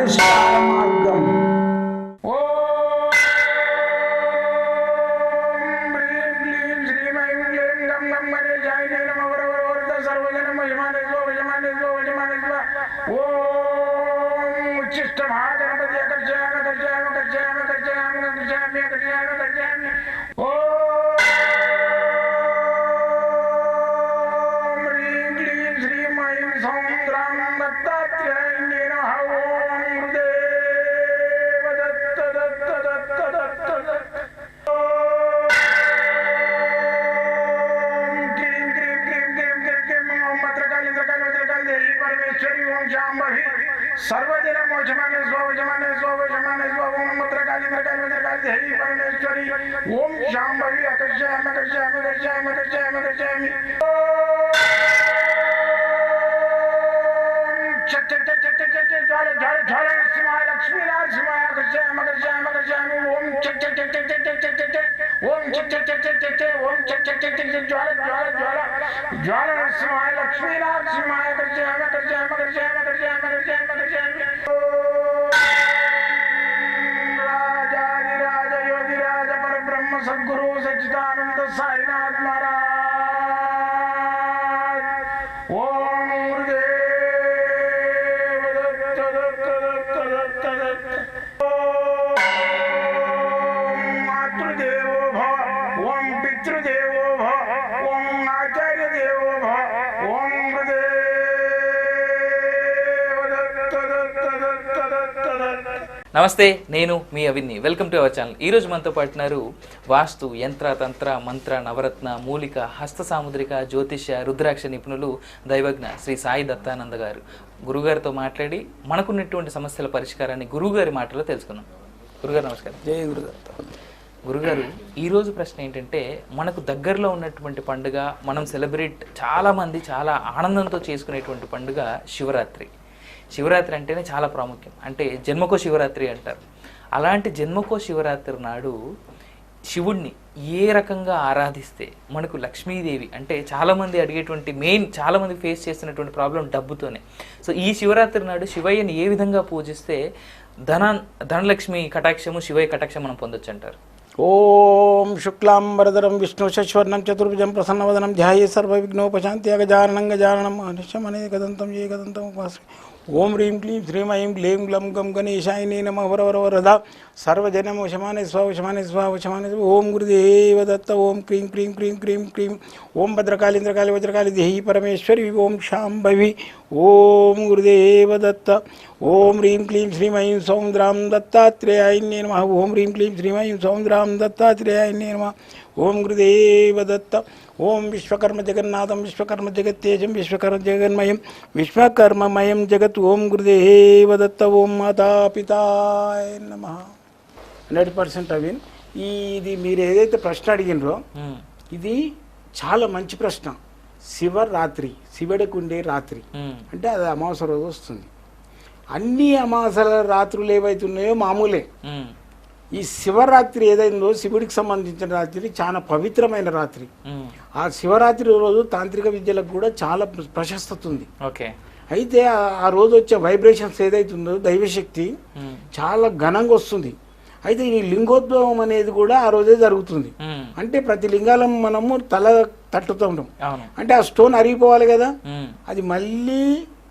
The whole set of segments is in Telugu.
పరిష్కార మార్గం. सर्वजन मोचमाने स्वजमाने स्वजमाने स्वम मुद्रकाली मुद्रकाली मुद्रकाली देवी परमेश्वरी ओम शांभवी अकर्षयामि अकर्षयामि अकर्षयामि अकर्षयामि अकर्षयामि चट चट चट चट चट ज्वाल ज्वाल ज्वाल नरसिंहाय लक्ष्मी नरसिंहाय अकर्षयामि अकर्षयामि अकर्षयामि ओम चट चट चट चट चट चट चट ओम चट चट चट चट चट ओम चट चट चट चट ज्वाल ज्वाल ज्वाल ज्वाल नरसिंहाय लक्ष्मी नरसिंहाय अकर्षयामि अकर्षयामि अकर्षयामि अकर्षयामि अकर्षयामि अकर्षयामि राजाधिराज योगिराज परब्रह्म सद्गुरु सच्चिदानंद साईनाथ महाराज ओम गुरुदेव दत्त दत्त दत्त दत्त दत्त ओम मातृदेवो भव ओम पितृदेवो भव ओम आचार्य देवो भव ओम నమస్తే, నేను మీ అవిన్ని. Welcome to our channel. ఈరోజు మనతో పాటున్నారు వాస్తు, యంత్ర, తంత్ర, మంత్ర, నవరత్న, మూలిక, హస్త సాముద్రిక, జ్యోతిష్య, రుద్రాక్ష నిపుణులు దైవజ్ఞ శ్రీ సాయి దత్తానంద గారు. గురుగారితో మాట్లాడి మనకున్నటువంటి సమస్యల పరిష్కారాన్ని గురువుగారి మాటలో తెలుసుకుందాం. గురుగారు నమస్కారం. జయ గురుదత్త. గురుగారు, ఈరోజు ప్రశ్న ఏంటంటే, మనకు దగ్గరలో ఉన్నటువంటి పండుగ, మనం సెలబ్రేట్ చాలామంది చాలా ఆనందంతో చేసుకునేటువంటి పండుగ శివరాత్రి. శివరాత్రి అంటేనే చాలా ప్రాముఖ్యం. అంటే జన్మకో శివరాత్రి అంటారు. అలాంటి జన్మకో శివరాత్రి నాడు శివుణ్ణి ఏ రకంగా ఆరాధిస్తే మనకు లక్ష్మీదేవి, అంటే చాలామంది అడిగేటువంటి మెయిన్, చాలామంది ఫేస్ చేస్తున్నటువంటి ప్రాబ్లం డబ్బుతోనే. సో ఈ శివరాత్రి నాడు శివయ్యని ఏ విధంగా పూజిస్తే ధనలక్ష్మి కటాక్షము, శివయ్య కటాక్షం మనం పొందొచ్చు అంటారు? ఓం శుక్లాంబరధరం విష్ణు శశ్వర్ణం చతుర్భుజం ప్రసన్నవదనం ధ్యాయే సర్వవిఘ్నోపశాంతి గజాననం గజాననం అనిశమనేకదంతం ఏకదంతం ఉపాస్మి. ఓం హ్రీం క్లీం శ్రీం ఐం క్లీం గ్లం గం గణేశాయ నమః వరవరవరదా సర్వజనం వశమానే స్వశమానే స్వశమానే. ఓం గురుదేవ దత్త. ఓం క్రీం క్రీం క్రీం క్రీం క్రీం. ఓం భద్రకాళి ఇంద్రకాళి వజ్రకాళి దేహి పరమేశ్వరి. ఓం శాంభవి. ఓం గురుదేవ దత్త. ఓం హ్రీం క్లీం శ్రీం ఐం సౌంద్రాం దత్తాత్రేయాయ నమః. ఓం హ్రీం క్లీం శ్రీం ఐం సౌంద్రాం దత్తాత్రేయాయ నమః. ఓం గురుదేవ దత్త. ఓం విశ్వకర్మ జగన్నాథం విశ్వకర్మ జగత్తేజం విశ్వకర్మ జగన్మయం విశ్వకర్మమయం జగత్. ఓం గురుదేవ దత్త. ఓం మాతాపితాయ నమః. 100% అవిన్. ఇది మీరు ఏదైతే ప్రశ్న అడిగినరో ఇది చాలా మంచి ప్రశ్న. శివరాత్రి, శివుడికి ఉండే రాత్రి అంటే అది అమావాస్య రోజు వస్తుంది. అన్ని అమావాస్యల రాత్రులు ఏవైతున్నాయో మామూలే. ఈ శివరాత్రి ఏదైందో శివుడికి సంబంధించిన రాత్రి చాలా పవిత్రమైన రాత్రి. ఆ శివరాత్రి రోజు తాంత్రిక విద్యలకు కూడా చాలా ప్రశస్తత ఉంది. అయితే ఆ రోజు వచ్చే వైబ్రేషన్స్ ఏదైతుందో దైవశక్తి చాలా ఘనంగా వస్తుంది. అయితే ఈ లింగోద్భవం అనేది కూడా ఆ రోజే జరుగుతుంది. అంటే ప్రతి లింగాలం మనము తల తట్టుతూ ఉంటాం. అంటే ఆ స్టోన్ అరిగిపోవాలి కదా, అది మళ్ళీ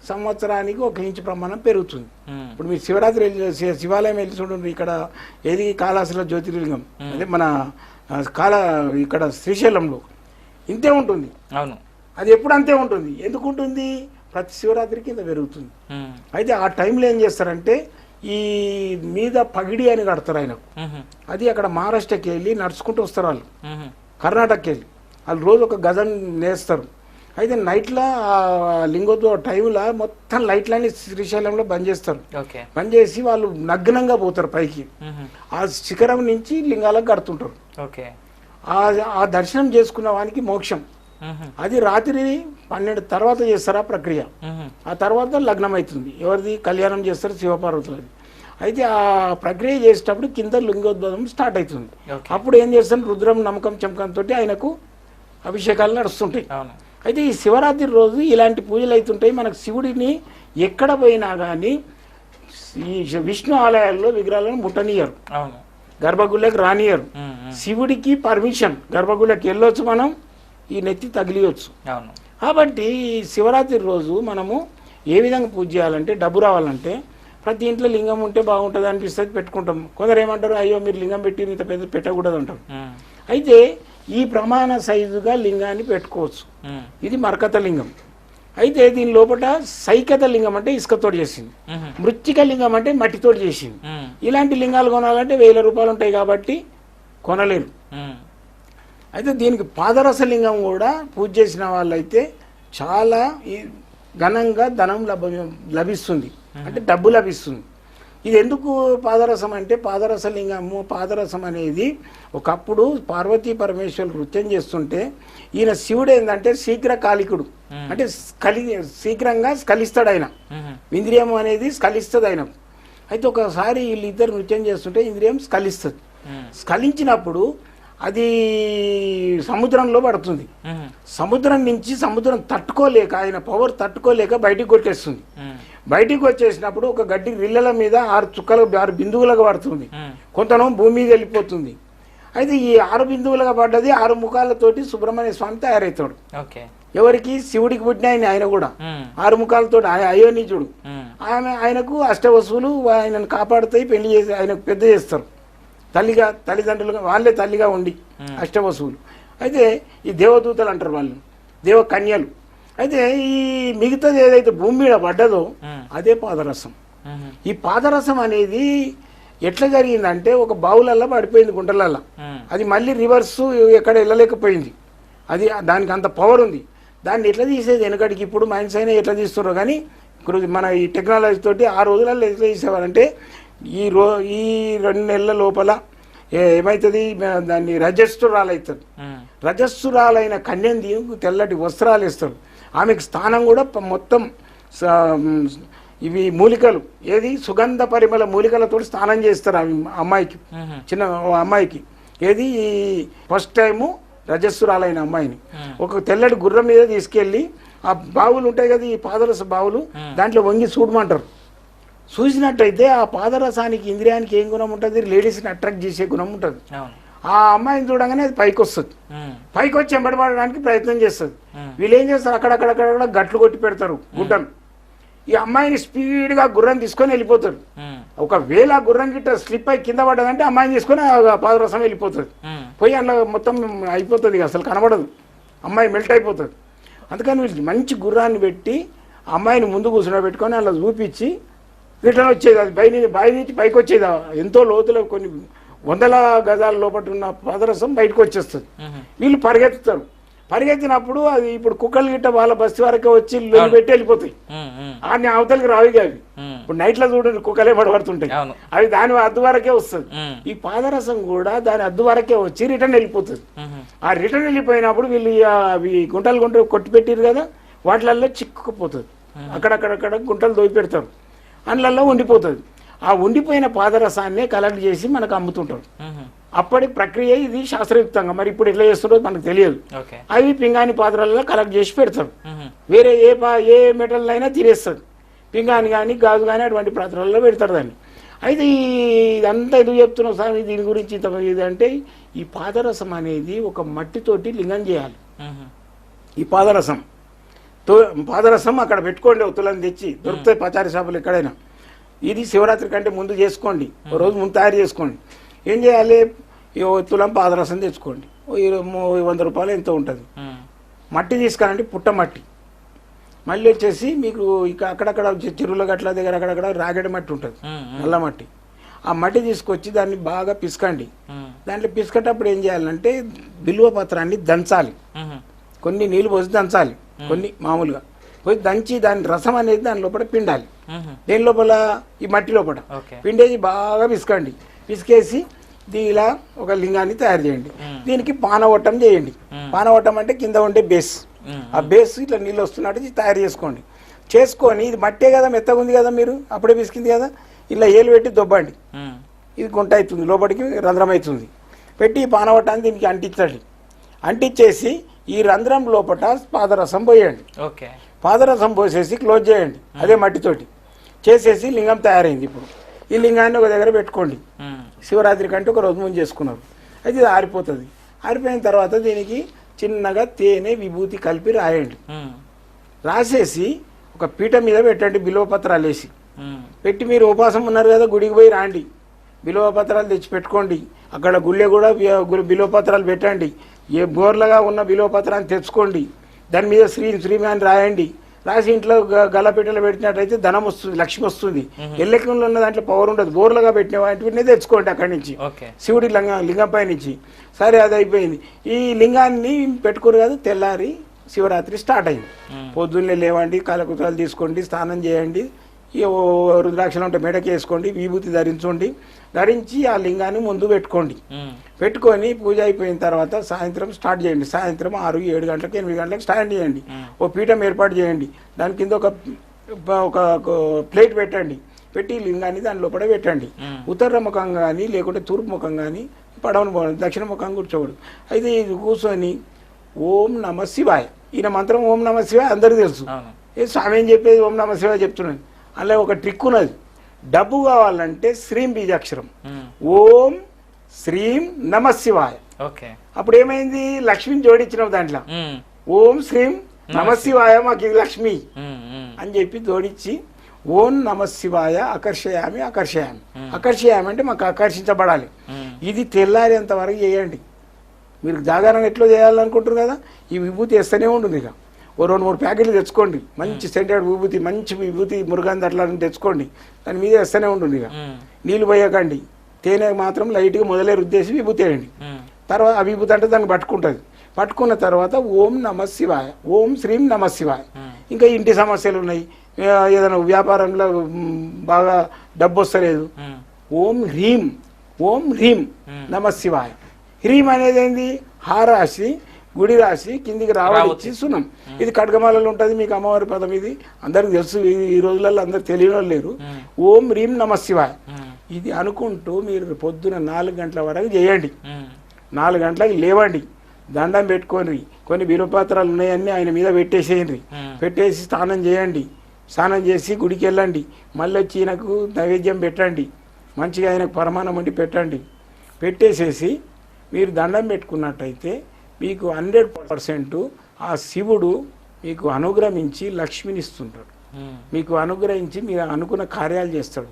సంవత్సరానికి 1 ఇంచు ప్రమాణం పెరుగుతుంది. ఇప్పుడు మీరు శివరాత్రి శివాలయం వెళ్ళి చూడండి. ఇక్కడ ఏది కాళహస్తిలో జ్యోతిర్లింగం, అదే మన ఇక్కడ శ్రీశైలంలో ఇంతే ఉంటుంది. అవును, అది ఎప్పుడు అంతే ఉంటుంది. ఎందుకు ఉంటుంది? ప్రతి శివరాత్రికి ఇంత పెరుగుతుంది. అయితే ఆ టైంలో ఏం చేస్తారంటే ఈ మీద పగిడి అని కడతారు ఆయనకు. అది అక్కడ మహారాష్ట్రకి వెళ్ళి నడుచుకుంటూ వస్తారు వాళ్ళు, కర్ణాటకకి వెళ్ళి వాళ్ళు రోజు ఒక గజం నేస్తారు. అయితే నైట్లో లింగోద్భవ టైంలో మొత్తం లైట్లన్నీ శ్రీశైలంలో బంద్ చేస్తారు. బంద్ చేసి వాళ్ళు నగ్నంగా పోతారు పైకి. ఆ శిఖరం నుంచి లింగాలకు కడుతుంటారు. ఆ దర్శనం చేసుకున్న వానికి మోక్షం. అది రాత్రి 12 తర్వాత చేస్తారు ఆ ప్రక్రియ. ఆ తర్వాత లగ్నం అవుతుంది. ఎవరిది? కళ్యాణం చేస్తారు శివపార్వతులది. అయితే ఆ ప్రక్రియ చేసేటప్పుడు కింద లింగోద్భవం స్టార్ట్ అవుతుంది. అప్పుడు ఏం చేస్తారు? రుద్రం నమ్మకం చమకంతో ఆయనకు అభిషేకాలు నడుస్తుంటాయి. అయితే ఈ శివరాత్రి రోజు ఇలాంటి పూజలు అవుతుంటాయి. మనకు శివుడిని ఎక్కడ పోయినా కానీ ఈ విష్ణు ఆలయాల్లో విగ్రహాలను ముట్టనియరు, అవును. గర్భగుళ్ళకి రానియరు. శివుడికి పర్మిషన్, గర్భగుళ్ళకి వెళ్ళొచ్చు, మనం ఈ నెత్తి తగిలియొచ్చు. అవును. కాబట్టి శివరాత్రి రోజు మనము ఏ విధంగా పూజ చేయాలంటే, డబ్బు రావాలంటే ప్రతి ఇంట్లో లింగం ఉంటే బాగుంటుంది అనిపిస్తుంది, పెట్టుకుంటాం. కొందరు ఏమంటారు, అయ్యో మీరు లింగం పెట్టి ఇంత పెద్ద పెట్టకూడదు అంటారు. అయితే ఈ ప్రమాణ సైజుగా లింగాన్ని పెట్టుకోవచ్చు. ఇది మరకత లింగం. అయితే దీని లోపల సైకత లింగం అంటే ఇసుకతోటి చేసింది, మృత్తిక లింగం అంటే మట్టితోటి చేసింది. ఇలాంటి లింగాలు కొనాలంటే 1000 రూపాయలు ఉంటాయి కాబట్టి కొనలేరు. అయితే దీనికి పాదరస లింగం కూడా పూజ చేసిన వాళ్ళైతే చాలా ఘనంగా ధనం లభిస్తుంది, అంటే డబ్బు లభిస్తుంది. ఇది ఎందుకు పాదరసం అంటే, పాదరస లింగము, పాదరసం అనేది ఒకప్పుడు పార్వతీ పరమేశ్వరులు నృత్యం చేస్తుంటే ఈయన శివుడు ఏంటంటే శీఘ్రకాలికుడు, అంటే శీఘ్రంగా స్కలిస్తాడు ఆయన, ఇంద్రియం అనేది స్కలిస్తుంది ఆయన. అయితే ఒకసారి వీళ్ళిద్దరు నృత్యం చేస్తుంటే ఇంద్రియం స్కలిస్తుంది. స్కలించినప్పుడు అది సముద్రంలో పడుతుంది. సముద్రం నుంచి సముద్రం తట్టుకోలేక, ఆయన పవర్ తట్టుకోలేక బయటికి కొట్టేస్తుంది. బయటికి వచ్చేసినప్పుడు ఒక గడ్డి రిల్లల మీద 6 బిందువులుగా పడుతుంది, కొంతనో భూమి మీద వెళ్ళిపోతుంది. అయితే ఈ 6 బిందువులుగా పడ్డది 6 ముఖాలతోటి సుబ్రహ్మణ్య స్వామి తయారవుతాడు. ఎవరికి? శివుడికి పుట్టిన ఆయన కూడా 6 ముఖాలతో అయోనిజుడు. ఆయనకు అష్టవసువులు ఆయనను కాపాడుతాయి, పెళ్లి చేసి ఆయనకు పెద్ద చేస్తారు, తల్లిదండ్రులుగా వాళ్ళే తల్లిగా ఉండి అష్టవసువులు. అయితే ఈ దేవదూతలు అంటారు వాళ్ళు, దేవకన్యలు. అయితే ఈ మిగతాది ఏదైతే భూమి మీద పడ్డదో అదే పాదరసం. ఈ పాదరసం అనేది ఎట్లా జరిగిందంటే, ఒక బావులల్లా పడిపోయింది, గుంటలల్లా. అది మళ్ళీ రివర్స్ ఎక్కడ వెళ్ళలేకపోయింది. అది దానికి అంత పవర్ ఉంది. దాన్ని ఎట్లా తీసేది వెనకడికి, ఇప్పుడు మైన్స్ అయినా ఎట్లా తీస్తున్నారు, కానీ మన ఈ టెక్నాలజీ తోటి ఆ రోజులలో ఎట్లా తీసేవారంటే, ఈ 2 నెలల లోపల ఏమవుతుంది, దాన్ని రజస్సురాలవుతుంది. రజస్సురాలైన కన్యని తెల్లటి వస్త్రాలు ఇస్తారు. ఆమెకు స్థానం కూడా మొత్తం ఇవి మూలికలు, ఏది సుగంధ పరిమళ మూలికలతో స్నానం చేస్తారు అమ్మాయికి, చిన్న అమ్మాయికి. ఏది ఫస్ట్ టైము రజస్సురాలైన అమ్మాయిని ఒక తెల్లటి గుర్రం మీద తీసుకెళ్ళి, ఆ బావులు ఉంటాయి కదా, ఈ పాదరస బావులు, దాంట్లో వంగి చూడమంటారు. చూసినట్టయితే ఆ పాదరసానికి, ఇంద్రియానికి ఏం గుణం ఉంటుంది, లేడీస్ని అట్రాక్ట్ చేసే గుణం ఉంటుంది. ఆ అమ్మాయిని చూడగానే అది పైకి వస్తుంది, పైకి వచ్చి ఎంబడబడడానికి ప్రయత్నం చేస్తుంది. వీళ్ళు ఏం చేస్తారు, అక్కడక్కడ గట్లు కొట్టి పెడతారు గుడ్డలు. ఈ అమ్మాయిని స్పీడ్గా గుర్రం తీసుకొని వెళ్ళిపోతారు. ఒకవేళ గుర్రం గిట్ట స్లిప్ అయి కింద పడ్డదంటే అమ్మాయిని తీసుకొని పాదరసం వెళ్ళిపోతుంది, పోయి అందులో మొత్తం అయిపోతుంది, అసలు కనబడదు, అమ్మాయి మెల్ట్ అయిపోతుంది. అందుకని వీళ్ళు మంచి గుర్రాన్ని పెట్టి అమ్మాయిని ముందు కూర్చోబెట్టుకొని అలా చూపించి రిటర్న్ వచ్చేది. అది బావి నుంచి పైకి వచ్చేది, ఎంతో లోతులో కొన్ని 100 గజాల లోపల ఉన్న పాదరసం బయటకు వచ్చేస్తుంది. వీళ్ళు పరిగెత్తుతారు. పరిగెత్తినప్పుడు అది ఇప్పుడు కుక్కలు గిట్ట వాళ్ళ బస్సు వరకే వచ్చి పెట్టి వెళ్ళిపోతాయి, ఆడిని అవతలకి రావిగా అవి. ఇప్పుడు నైట్లో చూడండి కుక్కలే పడబడుతుంటాయి, అవి దాని అద్దు వరకే వస్తుంది. ఈ పాదరసం కూడా దాని అద్దు వరకే వచ్చి రిటర్న్ వెళ్ళిపోతుంది. ఆ రిటర్న్ వెళ్ళిపోయినప్పుడు వీళ్ళు అవి గుంటలు కొట్టి పెట్టారు కదా, వాటిలలో చిక్కుకుపోతుంది. అక్కడక్కడక్కడ గుంటలు దోయి పెడతారు, అందులో ఉండిపోతుంది. ఆ ఉండిపోయిన పాదరసాన్నే కలెక్ట్ చేసి మనకు అమ్ముతుంటారు. అప్పటి ప్రక్రియ ఇది శాస్త్రయుక్తంగా. మరి ఇప్పుడు ఎట్లా చేస్తుందో మనకు తెలియదు. అవి పింగాణి పాత్రలలో కలెక్ట్ చేసి పెడతారు. వేరే ఏ మెటల్ అయినా తినేస్తుంది, పింగాణి కానీ గాజు కానీ అటువంటి పాత్రలలో పెడతారు దాన్ని. అయితే ఇదంతా ఎందుకు చెప్తున్నాం సార్ దీని గురించి ఇది అంటే, ఈ పాదరసం అనేది ఒక మట్టితోటి లింగం చేయాలి. ఈ పాదరసం అక్కడ పెట్టుకోండి, ఒత్తులను తెచ్చి దొరుకుతాయి పచారీ షాపులు ఎక్కడైనా. ఇది శివరాత్రి కంటే ముందు చేసుకోండి, ఓ రోజు ముందు తయారు చేసుకోండి. ఏం చేయాలి, తులం పాదరసం తెచ్చుకోండి, 100 రూపాయలు ఎంతో ఉంటుంది. మట్టి తీసుకురండి, పుట్ట మట్టి. మళ్ళీ వచ్చేసి మీకు ఇక అక్కడక్కడ చెరువుల గట్ల దగ్గర అక్కడక్కడ రాగడి మట్టి ఉంటుంది, నల్ల మట్టి. ఆ మట్టి తీసుకొచ్చి దాన్ని బాగా పిసకండి. దాంట్లో పిసకటప్పుడు ఏం చేయాలంటే బిల్వ పత్రాన్ని దంచాలి, కొన్ని నీళ్ళు పోసి దంచాలి, కొన్ని మామూలుగా పోయి దంచి దాని రసం అనేది దాని లోపల పిండాలి. దేని లోపల, ఈ మట్టి లోపల పిండేసి బాగా పిసకండి. పిసికేసి ఇలా ఒక లింగాన్ని తయారు చేయండి. దీనికి పానవట్టం చేయండి. పానవట్టం అంటే కింద ఉండే బేస్, ఆ బేస్ ఇట్లా నీళ్ళు వస్తున్నట్టు తయారు చేసుకోండి. చేసుకొని ఇది మట్టే కదా, మెత్తగా ఉంది కదా, మీరు అప్పుడే పిసికింది కదా, ఇలా ఏలు పెట్టి దొబ్బండి. ఇది గుంట అవుతుంది, లోపలికి రంధ్రం అవుతుంది. పెట్టి ఈ పానవట్టాన్ని దీనికి అంటించండి. అంటించేసి ఈ రంధ్రం లోపల పాదరసం పోయండి. పాదరసం పోసేసి క్లోజ్ చేయండి అదే మట్టితోటి. చేసేసి లింగం తయారైంది. ఇప్పుడు ఈ లింగాన్ని ఒక దగ్గర పెట్టుకోండి. ఉమ్, శివరాత్రి కంటే ఒక రోజు ముందు చేసుకున్నారు. అయితే ఇది ఆరిపోతుంది. ఆరిపోయిన తర్వాత దీనికి చిన్నగా తేనె విభూతి కలిపి రాయండి. ఉమ్, రాసేసి ఒక పీట మీద పెట్టండి, బిల్వపత్రాలు వేసి ఉమ్, పెట్టి మీరు ఉపాసం ఉన్నారు కదా, గుడికి పోయి రాండి, బిల్వపత్రాలు తెచ్చి పెట్టుకోండి. అక్కడ గుళ్ళె కూడా బిల్వపత్రాలు పెట్టండి. ఏ బోర్లుగా ఉన్న బిల్వపత్రాన్ని తెచ్చుకోండి. దాని మీద శ్రీం అని రాయండి. రాసి ఇంట్లో గల్లపీటలు పెట్టినట్టయితే ధనం వస్తుంది, లక్ష్మి వస్తుంది. ఎల్లెకంలో ఉన్న దాంట్లో పవర్ ఉండదు. బోర్లుగా పెట్టిన వాటిని తెచ్చుకోండి అక్కడి నుంచి, ఓకే. శివుడి లింగం పై నుంచి. సరే, అది అయిపోయింది. ఈ లింగాన్ని పెట్టుకోరు కదా, తెల్లారి శివరాత్రి స్టార్ట్ అయింది. పొద్దున్నే లేవండి, కాలకృతాలు తీసుకోండి, స్నానం చేయండి, రుద్రాక్షలు ఉంటే మెడకి వేసుకోండి, విభూతి ధరించి ఆ లింగాన్ని ముందు పెట్టుకోండి. పెట్టుకొని పూజ అయిపోయిన తర్వాత సాయంత్రం స్టార్ట్ చేయండి. సాయంత్రం 6, 7 గంటలకు 8 గంటలకు స్టార్ట్ చేయండి. ఓ పీఠం ఏర్పాటు చేయండి. దాని కింద ఒక ప్లేట్ పెట్టండి. పెట్టి లింగాన్ని దాని లోపల పెట్టండి. ఉత్తర ముఖం కానీ లేకుంటే తూర్పు ముఖం కానీ, పడవను పోవడం, దక్షిణ ముఖం కూర్చోవడం. అయితే ఇది కూర్చొని ఓం నమ శివాయ, ఈయన మంత్రం ఓం నమ శివాయ అందరికీ తెలుసు. ఏ స్వామి ఏం చెప్పేది ఓం నమ శివాయ చెప్తున్నాను. అలా ఒక ట్రిక్ ఉన్నది. డబ్బు కావాలంటే శ్రీం బీజాక్షరం, ఓం శ్రీం నమ శివాయ. అప్పుడు ఏమైంది, లక్ష్మిని జోడించినావు దాంట్లో. ఓం శ్రీం నమ శివాయ మాకు ఇది లక్ష్మి అని చెప్పి జోడించి ఓం నమ శివాయ ఆకర్షయామి. ఆకర్షయామి అంటే మాకు ఆకర్షించబడాలి. ఇది తెల్లారేంత వరకు చేయండి. మీరు జాగరణ ఎట్లా చేయాలనుకుంటారు కదా, ఈ విభూతి వేస్తూనే ఉంటుంది. ఇక ఓ 2-3 ప్యాకెట్లు తెచ్చుకోండి, మంచి సెంటెడ్ విభూతి, మంచి విభూతి మురుగంధ అట్లా తెచ్చుకోండి. దాని మీద వేస్తూనే ఉంటుంది. ఇక నీళ్ళు పోయకండి, తేనె మాత్రం లైట్గా మొదలే రుద్దేసి విభూతి వేయండి. తర్వాత ఆ విభూతి అంటే దాన్ని పట్టుకుంటుంది. పట్టుకున్న తర్వాత ఓం నమ శివాయ, ఓం శ్రీం నమ శివాయ. ఇంకా ఇంటి సమస్యలు ఉన్నాయి, ఏదైనా వ్యాపారంలో బాగా డబ్బు వస్తలేదు, ఓం హ్రీం నమ శివాయ. హ్రీం అనేది ఏంది, హారాసి గుడి రాసి కిందికి రావాలి సున్నం. ఇది ఖడ్గమాలలో ఉంటుంది, మీకు అమ్మవారి పదం. ఇది అందరికి తెలుసు, ఈ రోజులలో అందరు తెలియని లేరు. ఓం హ్రీం నమ శివాయ ఇది అనుకుంటూ మీరు పొద్దున 4 గంటల వరకు చేయండి. 4 గంటలకు లేవండి, దండం పెట్టుకోండి, కొన్ని బిల్వపత్రాలు ఉన్నాయన్నీ ఆయన మీద పెట్టేసేయండి. పెట్టేసి స్నానం చేయండి. స్నానం చేసి గుడికి వెళ్ళండి. మళ్ళీ వచ్చి ఈయనకు నైవేద్యం పెట్టండి, మంచిగా ఆయనకు పరమాన్నం వండి పెట్టండి. పెట్టేసేసి మీరు దండం పెట్టుకున్నట్టయితే మీకు 100% ఆ శివుడు మీకు అనుగ్రహించి లక్ష్మిని ఇస్తుంటాడు. మీకు అనుగ్రహించి మీరు అనుకున్న కార్యాలు చేస్తాడు.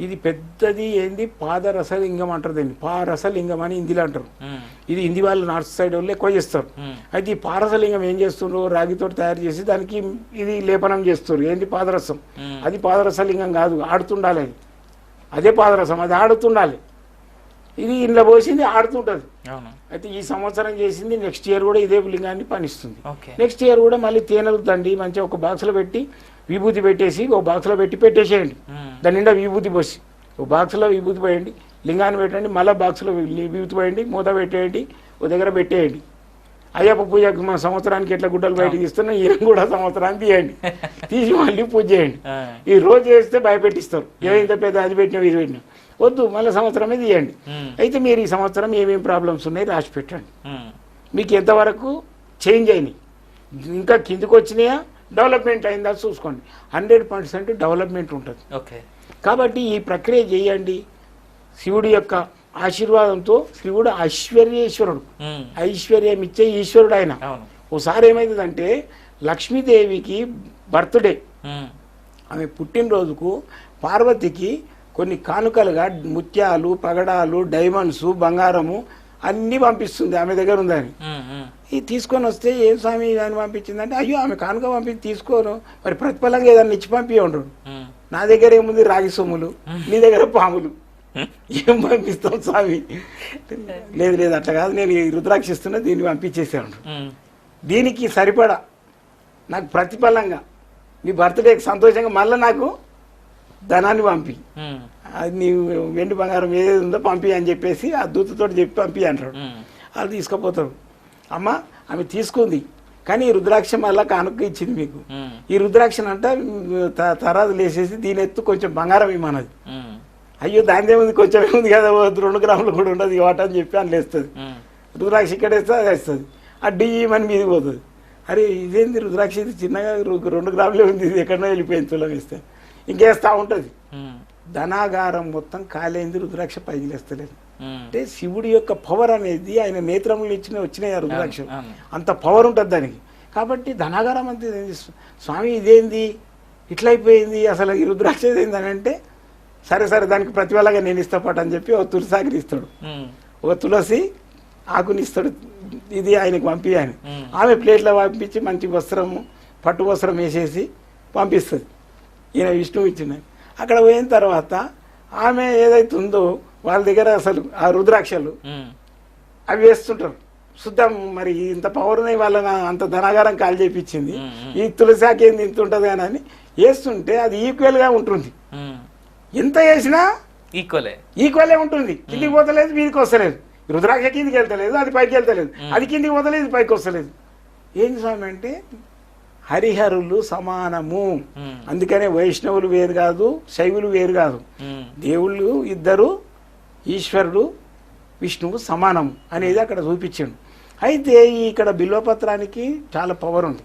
ఇది పెద్దది ఏంది, పాదరసలింగం అంటారు దీన్ని. పారసలింగం అని హిందీలో అంటారు. ఇది హిందీ వాళ్ళు నార్త్ సైడ్ వాళ్ళు ఎక్కువ చేస్తారు. అయితే ఈ పారసలింగం ఏం చేస్తున్నారు, రాగితో తయారు చేసి దానికి ఇది లేపనం చేస్తారు. ఏంటి, పాదరసం. అది పాదరసలింగం కాదు, ఆడుతుండాలి. అదే పాదరసం, అది ఆడుతుండాలి. ఇది ఇంట్లో పోసింది ఆడుతుంటది. అయితే ఈ సంవత్సరం చేసింది, నెక్స్ట్ ఇయర్ కూడా ఇదే లింగాన్ని పనిస్తుంది. నెక్స్ట్ ఇయర్ కూడా మళ్ళీ తేనెలు దండి మంచిగా ఒక బాక్స్లో పెట్టి విభూతి పెట్టేసి ఒక బాక్స్లో పెట్టి పెట్టేసేయండి. దాని నిండా విభూతి పోసి ఒక బాక్స్లో విభూతి పోయండి, లింగాన్ని పెట్టండి, మళ్ళీ బాక్స్లో విభూతి పోయండి, మూత పెట్టేయండి, ఒక దగ్గర పెట్టేయండి. అయ్యప్ప పూజకు మన సంవత్సరానికి ఎట్లా గుడ్డలు బయటకు ఇస్తున్నా, ఈయన కూడా సంవత్సరానికి తీయండి. తీసి మళ్ళీ పూజ చేయండి. ఈ రోజు చేస్తే భయపెట్టిస్తారు, ఏమైంత పెద్ద అది పెట్టినావు ఇది పెట్టినావు. వద్దు, మళ్ళీ సంవత్సరమే తీయండి. అయితే మీరు ఈ సంవత్సరం ఏమేమి ప్రాబ్లమ్స్ ఉన్నాయి రాసి పెట్టండి. మీకు ఎంతవరకు చేంజ్ అయినాయి, ఇంకా కిందికి వచ్చినాయా, డెవలప్మెంట్ అయిందా చూసుకోండి. 100% డెవలప్మెంట్ ఉంటుంది. కాబట్టి ఈ ప్రక్రియ చేయండి. శివుడి యొక్క ఆశీర్వాదంతో, శివుడు ఐశ్వర్యేశ్వరుడు, ఐశ్వర్యం ఇచ్చే ఈశ్వరుడు ఆయన. ఓసారి ఏమైందంటే లక్ష్మీదేవికి బర్త్డే, ఆమె పుట్టినరోజుకు పార్వతికి కొన్ని కానుకలుగా ముత్యాలు, పగడాలు, డైమండ్స్, బంగారము అన్నీ పంపిస్తుంది. ఆమె దగ్గర ఉందని ఇది తీసుకొని వస్తే, ఏం స్వామి అని పంపించిందంటే, అయ్యో ఆమె కానుక పంపించి తీసుకోను, మరి ప్రతిఫలంగా ఏదన్నా ఇచ్చి పంపి ఉండడు. నా దగ్గర ఏముంది, రాగి సొమ్ములు, నీ దగ్గర పాములు, ఏం పంపిస్తాం స్వామి. లేదు అట్లా కాదు, నేను ఈ రుద్రాక్ష ఇస్తున్నా, దీన్ని పంపించేసాను. దీనికి సరిపడా నాకు ప్రతిఫలంగా నీ బర్త్డేకి సంతోషంగా మళ్ళీ నాకు ధనాన్ని పంపి, అది నీ వెండి బంగారం ఏదేది ఉందో పంపి అని చెప్పేసి ఆ దూతతో చెప్పి పంపి అంటాడు. వాళ్ళు తీసుకుపోతారు. అమ్మ ఆమె తీసుకుంది, కానీ ఈ రుద్రాక్ష మళ్ళీ కానుక ఇచ్చింది మీకు. ఈ రుద్రాక్షను అంట తరాదు లేసేసి దీని ఎత్తు కొంచెం బంగారం ఇమ్మన్నది. అయ్యో దాని ఏముంది, కొంచెం ఏముంది కదా, 2 గ్రాములు కూడా ఉండదు ఇవాట అని చెప్పి అని లేస్తుంది. రుద్రాక్ష ఇక్కడ వేస్తే అది వేస్తుంది, ఆ డియ్యమని మీది పోతుంది. అరే ఇదేంది రుద్రాక్ష, ఇది చిన్నగా 2 గ్రాములే ఉంది, ఇది ఎక్కడో వెళ్ళిపోయింది తులం వేస్తే. ఇంకేస్తూ ఉంటుంది. ధనాగారం మొత్తం కాలేంది, రుద్రాక్ష పైకి లేస్తలేదు. అంటే శివుడి యొక్క పవర్ అనేది ఆయన నేత్రములు వచ్చినాయి ఆ రుద్రాక్ష, అంత పవర్ ఉంటుంది దానికి. కాబట్టి ధనాగారం అంతే. స్వామి ఇదేంది ఇట్లా అయిపోయింది, అసలు ఈ రుద్రాక్ష ఏంది అని అంటే, సరే దానికి ప్రతిఫలంగా నేను ఇష్టపడ్డా అని చెప్పి ఒక తులసాగిరి ఇస్తాడు, ఒక తులసి ఆకుని ఇస్తాడు. ఇది ఆయనకు పంపి అని ఆమె ప్లేట్లో పంపించి మంచి వస్త్రము, పట్టు వస్త్రం వేసేసి పంపిస్తుంది. ఈయన విష్ణువు ఇచ్చిన అక్కడ పోయిన తర్వాత ఆమె ఏదైతుందో వాళ్ళ దగ్గర అసలు ఆ రుద్రాక్షలు అవి వేస్తుంటారు. శుద్ధం మరి ఇంత పవర్ ఉన్నాయి వాళ్ళని అంత ధనాగారం కాల్ చేయించింది, ఈ తులసాకి ఏంది ఇంత ఉంటుంది కానీ అని వేస్తుంటే అది ఈక్వల్గా ఉంటుంది. ఎంత వేసినా ఈక్వలే ఉంటుంది. కిందికి పోతలేదు, మీదికి వస్తలేదు. రుద్రాక్ష కిందికి వెళ్తలేదు, అది పైకి వెళ్తలేదు. అది కిందికి పోతలేదు, ఇది పైకి వస్తలేదు. ఏంటి స్వామి అంటే హరిహరులు సమానము. అందుకనే వైష్ణవులు వేరు కాదు, శైవులు వేరు కాదు. దేవుళ్ళు ఇద్దరు, ఈశ్వరుడు విష్ణువు సమానము అనేది అక్కడ చూపించాడు. అయితే ఇక్కడ బిల్వపత్రానికి చాలా పవర్ ఉంది.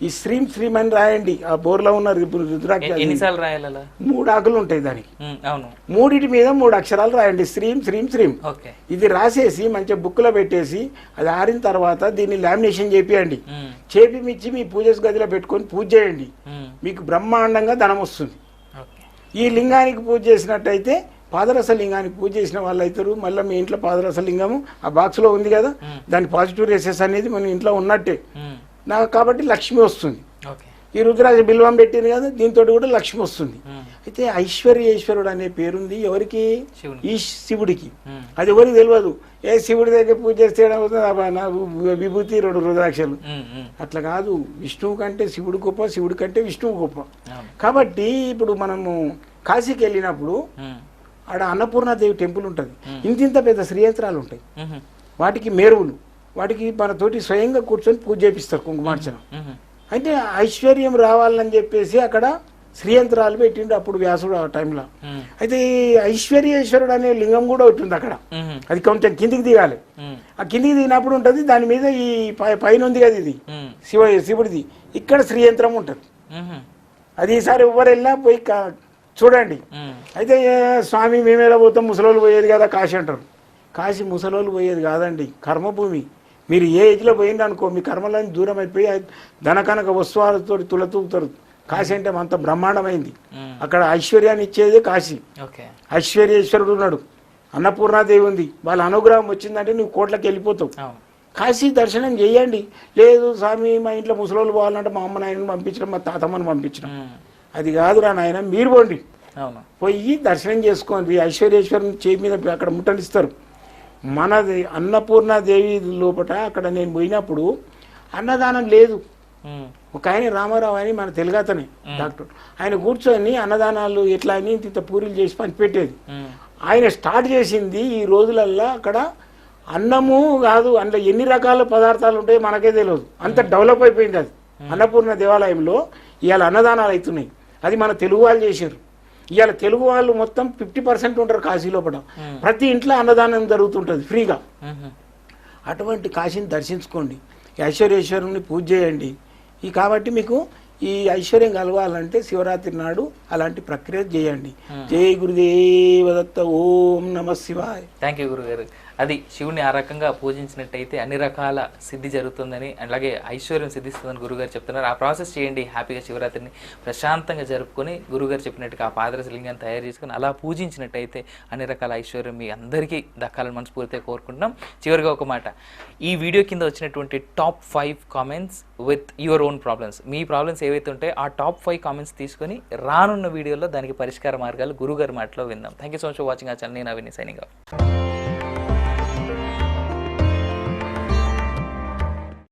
ఈ శ్రీం అని రాయండి. ఆ బోర్లో ఉన్న రుద్రాక్ష ఎన్నిసార్లు రాయాలి? 3 ఆకులు ఉంటాయి దానికి. మూడిటి మీద 3 అక్షరాలు రాయండి, శ్రీం. ఇది రాసేసి మంచిగా బుక్లో పెట్టేసి అది ఆరిన తర్వాత దీన్ని లామినేషన్ చేపియండి. చేపిమిచ్చి మీ పూజ గదిలో పెట్టుకొని పూజ చేయండి. మీకు బ్రహ్మాండంగా ధనం వస్తుంది. ఈ లింగానికి పూజ చేసినట్టయితే పాదరస లింగానికి పూజ చేసిన వాళ్ళు అవుతారు. మళ్ళీ మీ ఇంట్లో పాదరస లింగము ఆ బాక్స్లో ఉంది కదా, దాని పాజిటివ్ రేసెస్ అనేది మన ఇంట్లో ఉన్నట్టే నాకు. కాబట్టి లక్ష్మి వస్తుంది. ఈ రుద్రాక్ష బిల్వం పెట్టింది కదా, దీంతో కూడా లక్ష్మి వస్తుంది. అయితే ఐశ్వర్యేశ్వరుడు అనే పేరుంది ఎవరికి? ఈ శివుడికి. అది ఎవరికి తెలియదు. ఏ శివుడి దగ్గర పూజ చేస్తే విభూతి 2 రుద్రాక్షలు అట్లా కాదు. విష్ణువు కంటే శివుడు గొప్ప, శివుడి కంటే విష్ణువు గొప్ప. కాబట్టి ఇప్పుడు మనము కాశీకి వెళ్ళినప్పుడు ఆడ అన్నపూర్ణాదేవి టెంపుల్ ఉంటుంది. ఇంత పెద్ద శ్రీయంత్రాలు ఉంటాయి, వాటికి మేరువులు, వాటికి మనతోటి స్వయంగా కూర్చొని పూజ చేపిస్తారు కుంకుమార్చన. అయితే ఐశ్వర్యం రావాలని చెప్పేసి అక్కడ శ్రీయంత్రాలు పెట్టిండు అప్పుడు వ్యాసుడు ఆ టైంలో. అయితే ఈ ఐశ్వర్యేశ్వరుడు అనే లింగం కూడా ఉంటుంది అక్కడ. అది కొంచెం కిందికి దిగాలి. ఆ కిందికి దిగినప్పుడు ఉంటుంది, దాని మీద ఈ పైన ఉంది కదా ఇది శివుడిది, ఇక్కడ శ్రీయంత్రం ఉంటుంది. అది ఈసారి ఎవరు వెళ్ళినా పోయి చూడండి. అయితే స్వామి మేమేలా పోతాం, ముసలోళ్ళు పోయేది కదా కాశీ అంటారు. కాశీ ముసలోళ్ళు పోయేది కాదండి, కర్మభూమి. మీరు ఏ ఏజ్లో పోయింది అనుకో, మీ కర్మలని దూరం అయిపోయి ధనకనక వస్తువులతో తులతూగుతారు. కాశీ అంటే అంత బ్రహ్మాండమైంది. అక్కడ ఐశ్వర్యాన్ని ఇచ్చేదే కాశీ. ఐశ్వర్యేశ్వరుడు ఉన్నాడు, అన్నపూర్ణాదేవి ఉంది. వాళ్ళ అనుగ్రహం వచ్చిందంటే నువ్వు కోట్లకి వెళ్ళిపోతావు. కాశీ దర్శనం చేయండి. లేదు స్వామి మా ఇంట్లో ముసలోళ్ళు పోవాలంటే మా అమ్మ నాయనని పంపించడం, మా తాతమ్మని పంపించడం, అది కాదురా నాయన, మీరు పోండి, పోయి దర్శనం చేసుకోండి. ఐశ్వర్యేశ్వరుని చేయి మీద అక్కడ ముట్టనిస్తారు. మనది అన్నపూర్ణాదేవి లోపల అక్కడ నేను పోయినప్పుడు అన్నదానం లేదు. ఒక ఆయన రామారావు అని మన తెలుగు అతనే డాక్టర్, ఆయన కూర్చొని అన్నదానాలు ఎట్లా అని ఇంత పూరీలు చేసి పంచిపెట్టేది. ఆయన స్టార్ట్ చేసింది ఈ రోజులల్లో అక్కడ అన్నము కాదు, అందులో ఎన్ని రకాల పదార్థాలు ఉంటాయో మనకే తెలియదు. అంత డెవలప్ అయిపోయింది అది. అన్నపూర్ణ దేవాలయంలో ఇవాళ అన్నదానాలు అవుతున్నాయి. అది మన తెలుగు వాళ్ళు చేశారు. ఇవాళ తెలుగు వాళ్ళు మొత్తం 50% ఉంటారు కాశీ లోపల. ప్రతి ఇంట్లో అన్నదానం జరుగుతుంటుంది ఫ్రీగా. అటువంటి కాశీని దర్శించుకోండి, ఐశ్వర్యేశ్వరుని పూజ చేయండి. కాబట్టి మీకు ఈ ఐశ్వర్యం కలగాలంటే శివరాత్రి నాడు అలాంటి ప్రక్రియ చేయండి. జై గురుదేవదత్త. ఓం నమ శివాయ. థ్యాంక్ యూ గురుగారు. అది శివుని ఆ రకంగా పూజించినట్టయితే అన్ని రకాల సిద్ధి జరుగుతుందని, అలాగే ఐశ్వర్యం సిద్ధిస్తుందని గురుగారు చెప్తున్నారు. ఆ ప్రాసెస్ చేయండి. హ్యాపీగా శివరాత్రిని ప్రశాంతంగా జరుపుకొని గురుగారు చెప్పినట్టుగా ఆ పాదరస లింగాన్ని తయారు చేసుకుని అలా పూజించినట్టయితే అన్ని రకాల ఐశ్వర్యం మీ అందరికీ దక్కాలని మనస్ఫూర్తిగా కోరుకుంటున్నాం. చివరిగా ఒక మాట, ఈ వీడియో కింద వచ్చినటువంటి top 5 comments with your own problems, me problems ఏవైతే ఉంటాయో ఆ టాప్ 5 కామెంట్స్ తీసుకొని రానున్న వీడియోలో దానికి పరిష్కార మార్గాలు గురుగారి మాటలో విందాం. Thank you so much for watching ఆ ఛానల్. నేను అవిని సైనింగ్ ఆఫ్.